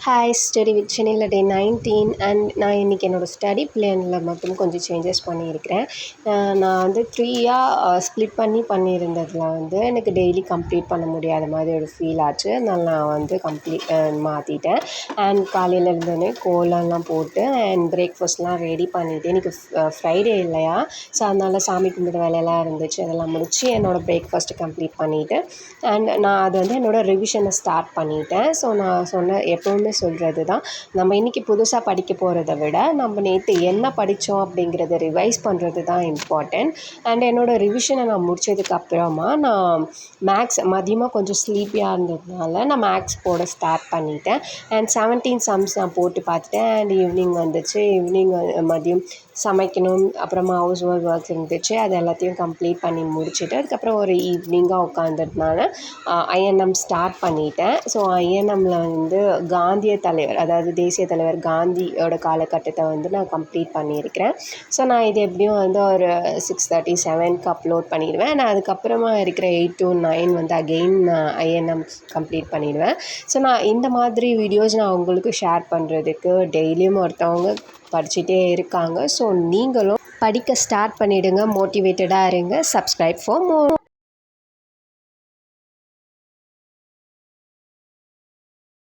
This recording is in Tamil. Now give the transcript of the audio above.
ஹாய் ஸ்டடி வித் சென்னையில் டே 19 அண்ட் நான் இன்றைக்கி என்னோடய ஸ்டடி பிளானில் மட்டும் கொஞ்சம் சேஞ்சஸ் பண்ணியிருக்கிறேன். நான் வந்து 3யாக ஸ்ப்ளிட் பண்ணியிருந்ததில் வந்து எனக்கு டெய்லி கம்ப்ளீட் பண்ண முடியாத மாதிரி ஒரு ஃபீல் ஆச்சு. அதனால் நான் வந்து மாற்றிட்டேன். அண்ட் காலையில் இருந்தோடனே கோலம்லாம் போட்டு அண்ட் பிரேக்ஃபாஸ்ட்லாம் ரெடி பண்ணிவிட்டு இன்றைக்கி ஃப்ரைடே இல்லையா, ஸோ அதனால் சாமி கும்பிட வேலையெல்லாம் இருந்துச்சு. அதெல்லாம் முடித்து என்னோடய பிரேக்ஃபாஸ்ட்டு கம்ப்ளீட் பண்ணிவிட்டு அண்ட் நான் அது வந்து என்னோடய ரிவிஷனை ஸ்டார்ட் பண்ணிட்டேன். ஸோ நான் சொன்ன எப்போவுமே சொல்கிறது தான், நம்ம இன்றைக்கி புதுசாக படிக்க போகிறத விட நம்ம நேற்று என்ன படித்தோம் அப்படிங்கிறத ரிவைஸ் பண்ணுறது தான் இம்பார்ட்டண்ட். அண்ட் என்னோடய ரிவிஷனை நான் முடித்ததுக்கப்புறமா நான் மேக்ஸ் மதியமாக கொஞ்சம் ஸ்லீப்பியாக இருந்ததுனால நான் மேக்ஸ் போட ஸ்டார்ட் பண்ணிட்டேன். அண்ட் 17 சம்ஸ் நான் போட்டு பார்த்துட்டேன். அண்ட் ஈவினிங் வந்துச்சு. ஈவினிங் மதியம் சமைக்கணும், அப்புறமா ஹவுஸ் ஒர்க்ஸ் இருந்துச்சு. அது எல்லாத்தையும் கம்ப்ளீட் பண்ணி முடிச்சுட்டு அதுக்கப்புறம் ஒரு ஈவினிங்காக உட்காந்ததுனால ஐஎன்எம் ஸ்டார்ட் பண்ணிட்டேன். ஸோ ஐஎன்எம்மில் வந்து காந்திய தலைவர், அதாவது தேசிய தலைவர் காந்தியோட காலகட்டத்தை வந்து நான் கம்ப்ளீட் பண்ணியிருக்கிறேன். ஸோ நான் இது எப்படியும் வந்து ஒரு 6:37க்கு அப்லோட் பண்ணிடுவேன். நான் அதுக்கப்புறமா இருக்கிற 8 to 9 வந்து அகெயின் நான் ஐஎன்எம் கம்ப்ளீட் பண்ணிடுவேன். ஸோ நான் இந்த மாதிரி வீடியோஸ் நான் உங்களுக்கு ஷேர் பண்ணுறதுக்கு டெய்லியும் ஒருத்தவங்க படிச்சுட்டே இருக்காங்க. ஸோ நீங்களும் படிக்க ஸ்டார்ட் பண்ணிவிடுங்க, மோட்டிவேட்டடாக இருங்க. Subscribe for more.